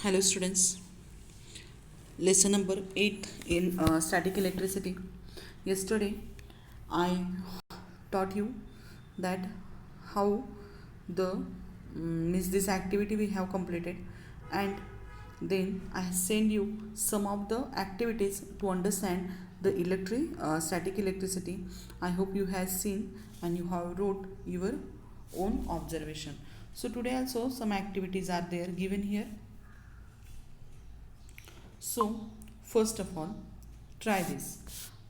Hello students, lesson number 8 in static electricity. Yesterday I taught you that how the means this activity we have completed, and then I send you some of the activities to understand the static electricity. I hope you have seen and you have wrote your own observation. So today also some activities are there given here. So, first of all, try this.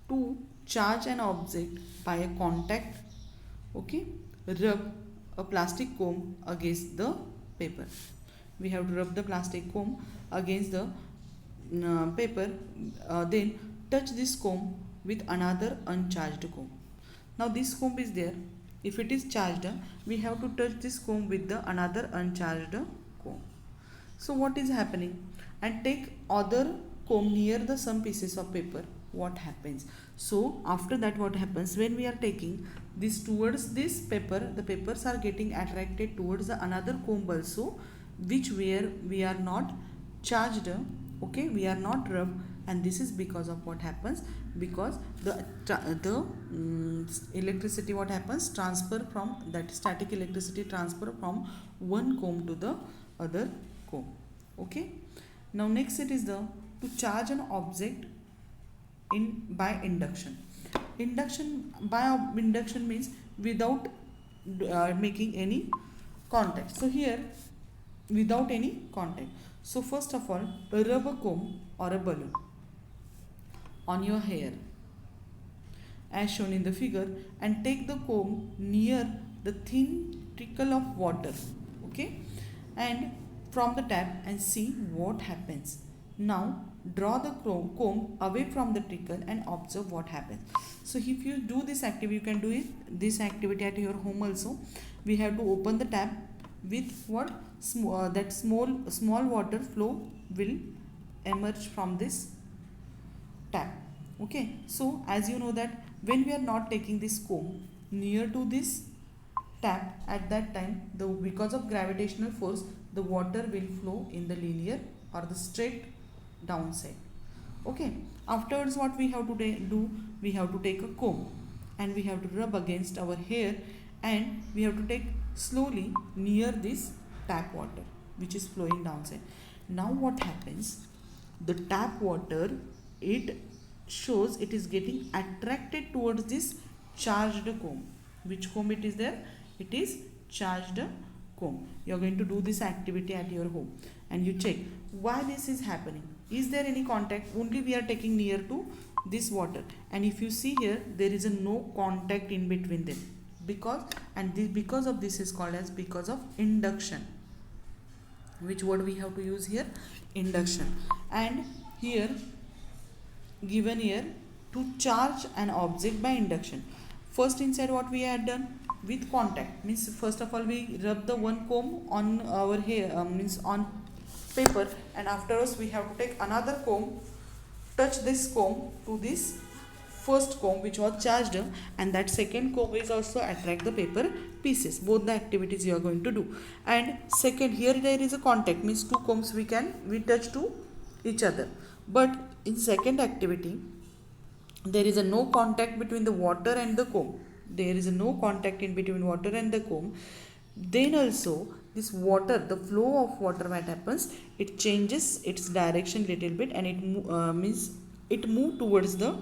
To charge an object by a contact, okay, rub a plastic comb against the paper. We have to rub the plastic comb against the paper, then touch this comb with another uncharged comb. Now, this comb is there. If it is charged, we have to touch this comb with the another uncharged comb. So what is happening? And take other comb near the some pieces of paper. What happens? So after that, what happens when we are taking this towards this paper, the papers are getting attracted towards the another comb also, which where we are not charged. Okay, we are not rubbed, and this is because of what happens, because the electricity, what happens, transfer from that static electricity transfer from one comb to the other comb. Okay, now next it is the to charge an object in by induction. Induction means without making any contact. So here without any contact. So first of all, a rubber comb or a balloon on your hair as shown in the figure, and take the comb near the thin trickle of water, okay, and from the tap, and see what happens. Now draw the comb away from the trickle and observe what happens. So if you do this activity, you can do this activity at your home also. We have to open the tap with what that small water flow will emerge from this tap. Okay, so as you know that when we are not taking this comb near to this tap, at that time because of gravitational force, the water will flow in the linear or the straight downside. Okay, afterwards what we have to do, we have to take a comb and we have to rub against our hair, and we have to take slowly near this tap water which is flowing downside. Now what happens, the tap water, it shows it is getting attracted towards this charged comb. Which comb it is there? It is charged comb. You are going to do this activity at your home and you check why this is happening. Is there any contact? Only we are taking near to this water, and if you see here, there is a no contact in between them, because of this is called as because of induction. Which word we have to use here? Induction. And here given here, to charge an object by induction. First inside what we had done with contact means, first of all we rub the one comb on our hair, means on paper, and afterwards we have to take another comb, touch this comb to this first comb which was charged, and that second comb is also attract the paper pieces. Both the activities you are going to do. And second, here there is a contact means two combs we touch to each other, but in second activity there is a no contact between the water and the comb. There is a no contact in between water and the comb. Then also this water, the flow of water, what happens, it changes its direction little bit, and it means it move towards the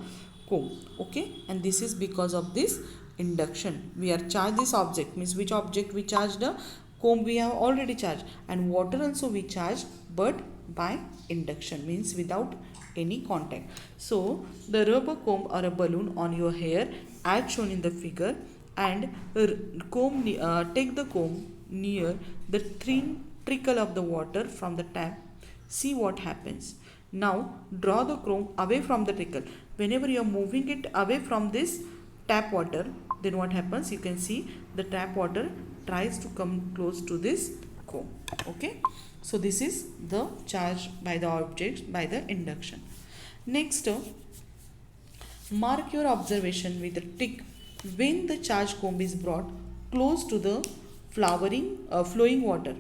comb. Okay, and this is because of this induction. We are charged this object means, which object we charged? The comb we have already charged, and water also we charge, but by induction means without any contact. So the rubber comb or a balloon on your hair as shown in the figure, and take the comb near the thin trickle of the water from the tap. See what happens. Now draw the comb away from the trickle. Whenever you are moving it away from this tap water, then what happens, you can see the tap water tries to come close to this comb. Okay, so this is the charge by the object by the induction. Next, mark your observation with a tick when the charged comb is brought close to the flowing water.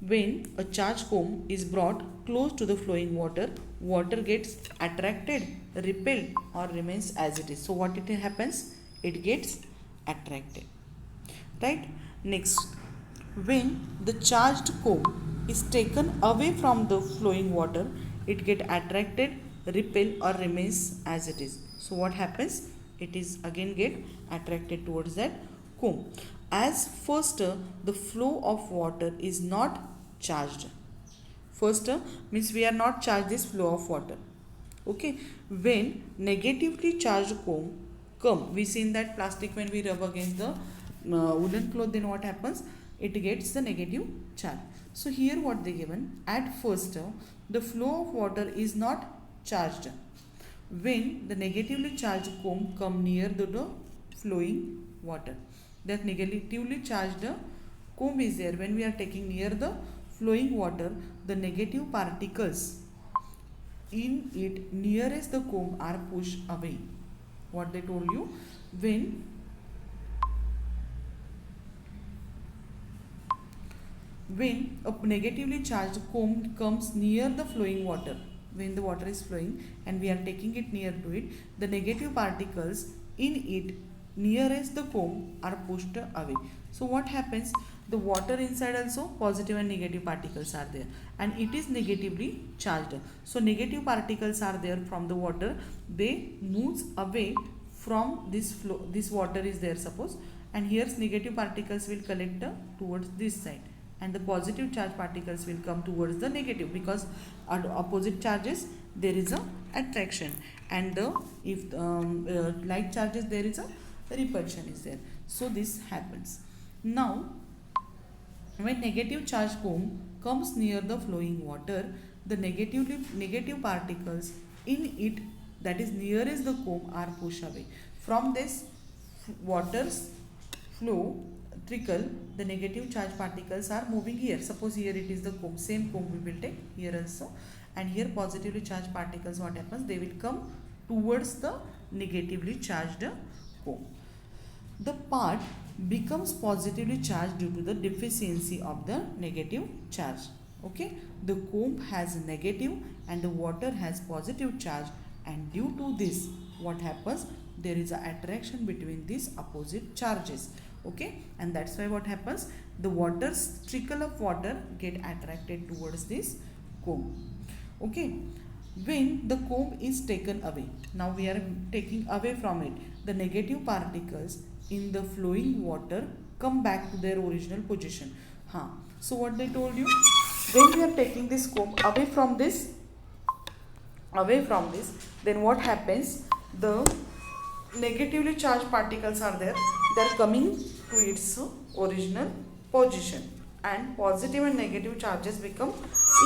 when a charged comb is brought close to the flowing water, water gets attracted, repelled, or remains as it is. So what it happens? It gets attracted. Right? Next, when the charged comb is taken away from the flowing water, it get attracted, repel, or remains as it is. So what happens? It is again get attracted towards that comb. As first the flow of water is not charged. First means we are not charged this flow of water. Okay, when negatively charged comb come, we seen that plastic when we rub against the woolen cloth, then what happens? It gets the negative charge. So here what they given, at first the flow of water is not charged. When the negatively charged comb come near the flowing water, that negatively charged comb is there. When we are taking near the flowing water, the negative particles in it nearest the comb are pushed away. What they told you, when a negatively charged comb comes near the flowing water, when the water is flowing and we are taking it near to it, the negative particles in it nearest the comb are pushed away. So what happens? The water inside also positive and negative particles are there, and it is negatively charged. So negative particles are there from the water, they moves away from this flow. This water is there suppose, and here's negative particles will collect towards this side, and the positive charge particles will come towards the negative, because at opposite charges there is a attraction, and the if like charges there is a repulsion is there. So this happens. Now when negative charge comb comes near the flowing water, the negative particles in it, that is nearest the comb, are pushed away from this water's flow trickle. The negative charge particles are moving here. Suppose here it is the comb, same comb we will take here also, and here positively charged particles, what happens? They will come towards the negatively charged comb. The part becomes positively charged due to the deficiency of the negative charge. Okay, the comb has negative and the water has positive charge, and due to this what happens? There is an attraction between these opposite charges. Okay, and that's why what happens? The water's trickle of water get attracted towards this comb. Okay, when the comb is taken away, now we are taking away from it, the negative particles in the flowing water come back to their original position. So what they told you, when we are taking this comb away from this, then what happens? The negatively charged particles are there, they are coming to its original position, and positive and negative charges become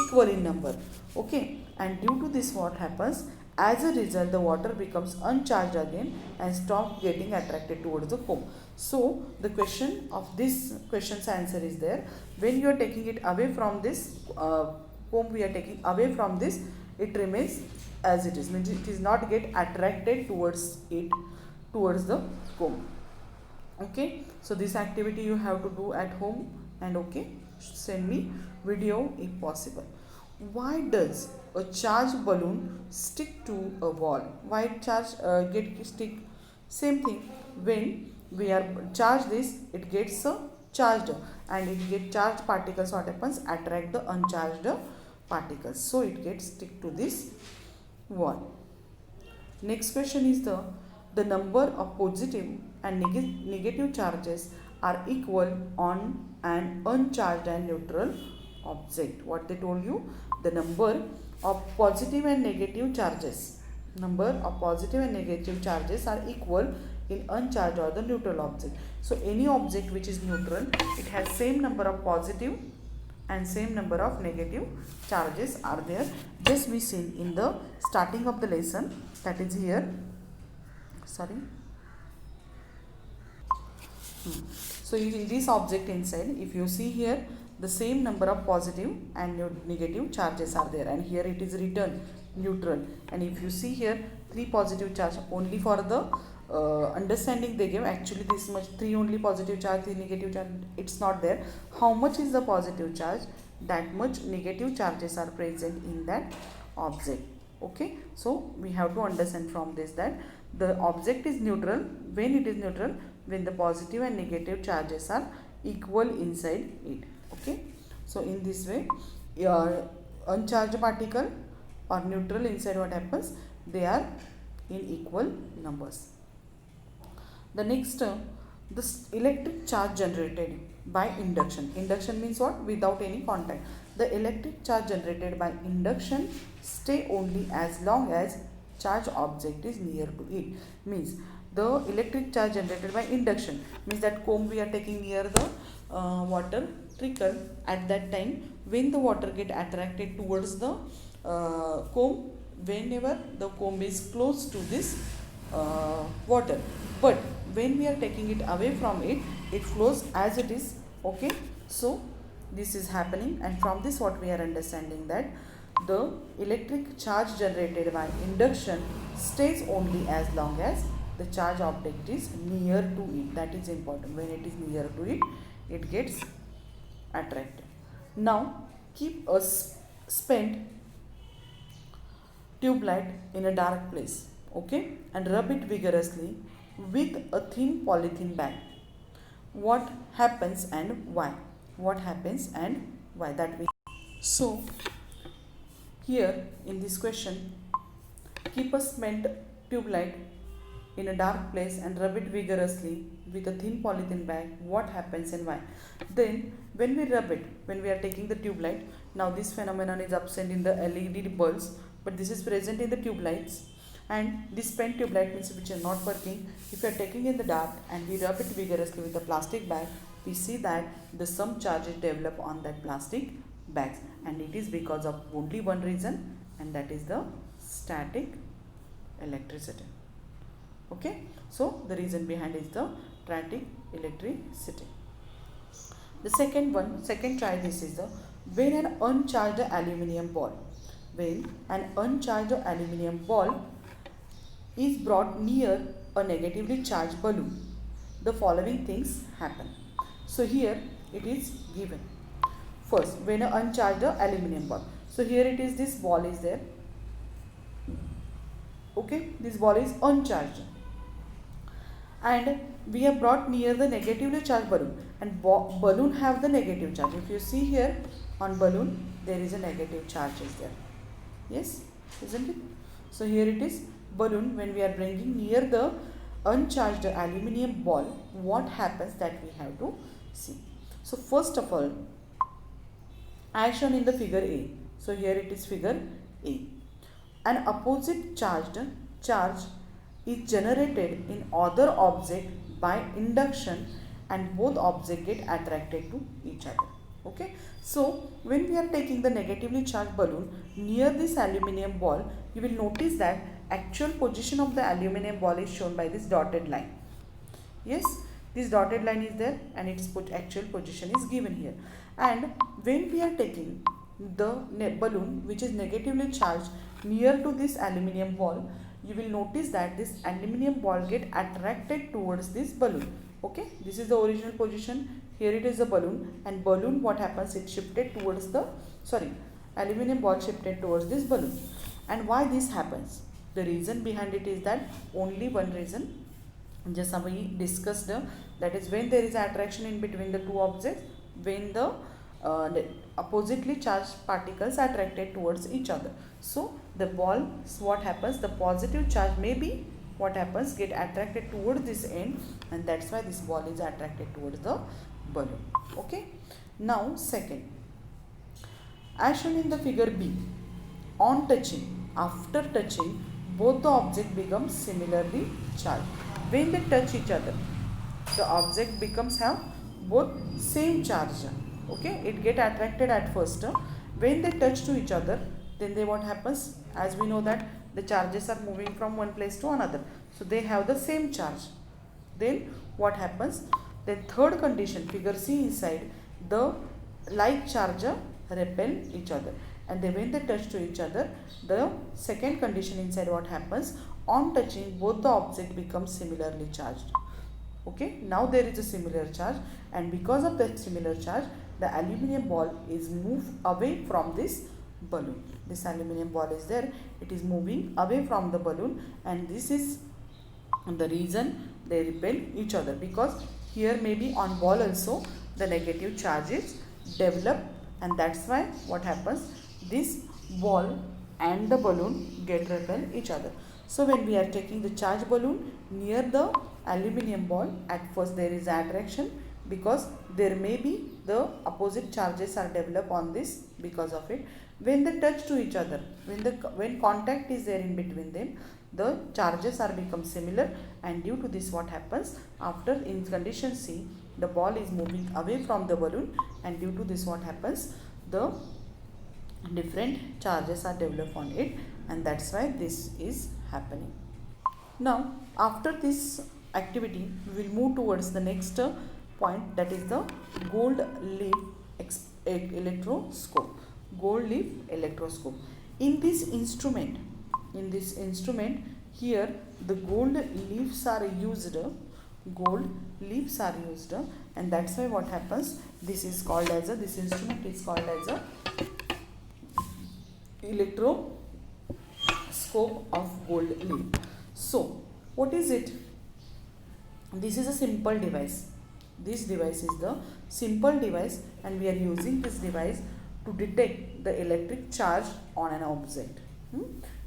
equal in number. Okay, and due to this what happens? As a result, the water becomes uncharged again and stops getting attracted towards the comb. So the question of this question's answer is there. When you are taking it away from this comb, we are taking away from this, it remains as it is. Means it is not get attracted towards it, towards the comb. Okay, so this activity you have to do at home, and okay, send me video if possible. Why does a charged balloon stick to a wall? Why charge get stick? Same thing, when we are charge this, it gets charged, and it get charged particles, what happens? Attract the uncharged particles, so it gets stick to this wall. Next question is the number of positive and negative charges are equal on an uncharged and neutral object. What they told you, the number of positive and negative charges are equal in uncharged or the neutral object. So any object which is neutral, it has same number of positive and same number of negative charges are there. Just we seen in the starting of the lesson, that is here. So in this object inside, if you see here, the same number of positive and negative charges are there, and here it is written neutral. And if you see here, 3 positive charge, only for the understanding they give, actually this much, 3 only positive charge, 3 negative charge, it's not there. How much is the positive charge? that much negative charges are present in that object. Okay, so we have to understand from this that the object is neutral when it is neutral, when the positive and negative charges are equal inside it. Okay, so in this way, uncharged particle or neutral inside, what happens, they are in equal numbers. The next this electric charge generated by induction. Induction means what? Without any contact. The electric charge generated by induction stay only as long as charge object is near to it. Means the electric charge generated by induction means that comb we are taking near the water trickle. At that time, when the water get attracted towards the comb, whenever the comb is close to this water, but when we are taking it away from it, it flows as it is. Okay, so this is happening, and from this what we are understanding that the electric charge generated by induction stays only as long as the charge object is near to it. That is important. When it is near to it, it gets attracted. Now keep a spent tube light in a dark place, okay, and rub it vigorously with a thin polythene bag. What happens and why? What happens and why, that we. So here in this question, keep a cement tube light in a dark place and rub it vigorously with a thin polythene bag. What happens and why? Then when we rub it, when we are taking the tube light, now this phenomenon is absent in the LED bulbs, but this is present in the tube lights. And this spent tube light means which are not working. If you are taking in the dark and we rub it vigorously with a plastic bag, we see that the some charges develop on that plastic bags, and it is because of only one reason, and that is the static electricity. Okay, so the reason behind is the static electricity. The second try this is the when an uncharged aluminium ball, when an uncharged aluminium ball is brought near a negatively charged balloon, the following things happen. So here it is given. First, when an uncharged aluminium ball. So here it is, this ball is there. Okay, this ball is uncharged, and we are brought near the negatively charged balloon, and balloon have the negative charge. If you see here on balloon, there is a negative charge is there. Yes, isn't it? So here it is balloon. When we are bringing near the uncharged aluminium ball, what happens, that we have to see. So first of all, as shown in the figure A. So here it is figure A. An opposite charge is generated in other object by induction, and both objects get attracted to each other. Okay, so when we are taking the negatively charged balloon near this aluminium ball, you will notice that actual position of the aluminium ball is shown by this dotted line. Yes, this dotted line is there, and its actual position is given here. And when we are taking the balloon which is negatively charged near to this aluminium ball, you will notice that this aluminium ball get attracted towards this balloon. Okay, this is the original position. Here it is the balloon, and balloon, what happens, it shifted towards the aluminium ball shifted towards this balloon. And why this happens? The reason behind it is that only one reason, just we discussed, that is when there is attraction in between the two objects, when the oppositely charged particles are attracted towards each other. So the ball, what happens, the positive charge may be, what happens, get attracted towards this end, and that's why this ball is attracted towards the balloon. Okay, now second, as shown in the figure B, on touching, after touching, both the object becomes similarly charged. When they touch each other, the object becomes have both same charge. Okay, it get attracted at first. When they touch to each other, then they, what happens, as we know that the charges are moving from one place to another, so they have the same charge. Then what happens, then third condition, figure C inside, the like charge repel each other, and then when they touch to each other, the second condition inside, what happens, on touching, both the object becomes similarly charged. Okay, now there is a similar charge, and because of that similar charge, the aluminum ball is moved away from this balloon. This aluminum ball is there, it is moving away from the balloon, and this is the reason they repel each other, because here maybe on ball also the negative charges develop, and that's why what happens, this ball and the balloon get repel each other. So when we are taking the charged balloon near the aluminum ball, at first there is attraction, because there may be the opposite charges are developed on this because of it. When they touch to each other, when contact is there in between them, the charges are become similar, and due to this what happens, after in condition C, the ball is moving away from the balloon, and due to this what happens, the different charges are developed on it, and that's why this is happening. Now after this activity we will move towards the next point, that is the gold leaf electroscope. Gold leaf electroscope. In this instrument, here the gold leaves are used, and that's why what happens, this is called as a, this instrument is called as a electroscope of gold leaf. So what is it? This is a simple device. This device is the simple device, and we are using this device to detect the electric charge on an object.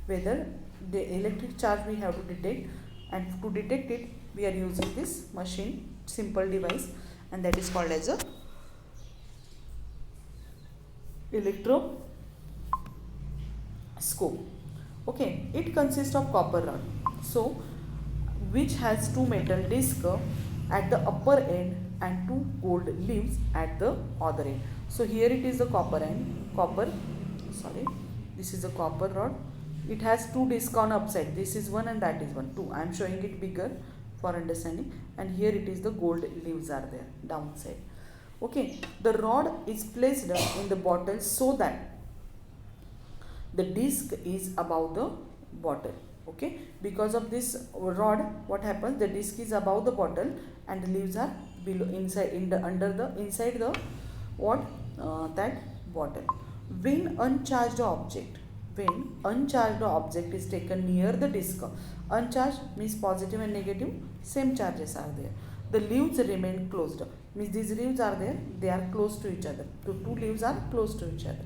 Whether the electric charge we have to detect, and to detect it we are using this machine, simple device, and that is called as a electroscope. Okay, it consists of copper rod, so which has two metal discs at the upper end and two gold leaves at the other end. So here it is the this is a copper rod. It has two discs on upside. This is one and that is one. Two. I am showing it bigger for understanding. And here it is the gold leaves are there downside. Okay. The rod is placed in the bottle so that the disc is above the bottle. Okay. Because of this rod, what happens? The disc is above the bottle and the leaves are below, inside, inside the that bottle. When uncharged object is taken near the disc, uncharged means positive and negative, same charges are there. The leaves remain closed, means these leaves are there, they are close to each other. The two leaves are close to each other.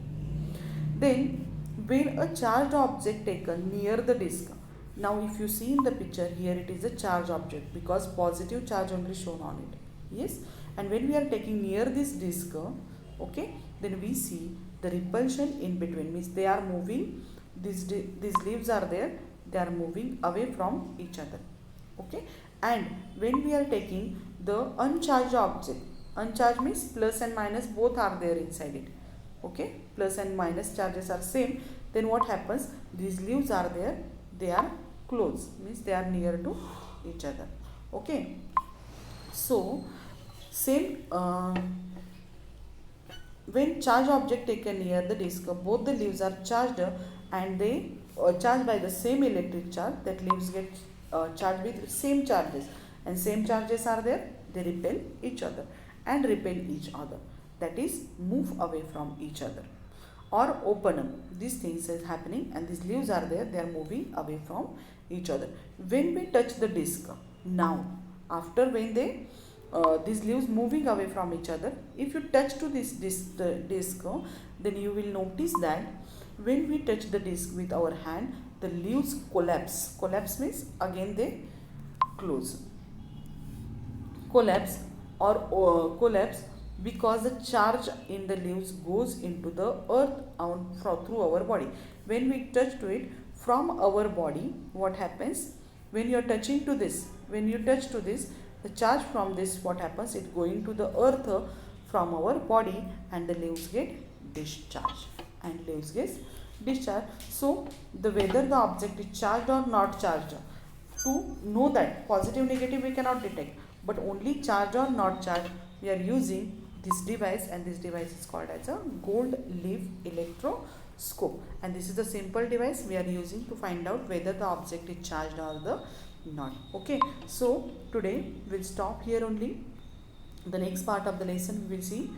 Then when a charged object taken near the disc, now if you see in the picture, here it is a charged object because positive charge only shown on it. Yes, and when we are taking near this disc, okay, then we see the repulsion in between, means they are moving, these leaves are there, they are moving away from each other. Okay, and when we are taking the uncharged object, uncharged means plus and minus both are there inside it. Okay, plus and minus charges are same. Then what happens, these leaves are there, they are close, means they are near to each other. Okay, so same when charged object taken near the disc, both the leaves are charged and they charged by the same electric charge. That leaves get charged with same charges, and same charges are there, they repel each other and repel each other, that is move away from each other or open up. These things is happening and these leaves are there, they are moving away from each other. When we touch the disc, now after when they these leaves moving away from each other, if you touch to this disc, then you will notice that when we touch the disc with our hand, the leaves collapse. Collapse means again they close. Collapse or collapse because the charge in the leaves goes into the earth through our body. When we touch to it from our body, what happens? When you are touching to this, the charge from this, what happens, it going to the earth from our body and the leaves get discharged, So the whether the object is charged or not charged, to know that positive negative we cannot detect, but only charged or not charged, we are using this device, and this device is called as a gold leaf electroscope, and this is the simple device we are using to find out whether the object is charged or the not. Okay, so today we'll stop here only. The next part of the lesson we will see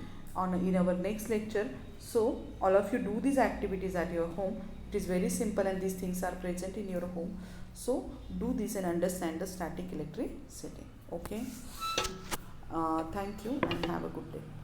in our next lecture. So all of you do these activities at your home. It is very simple and these things are present in your home. So do this and understand the static electricity. Okay. Thank you and have a good day.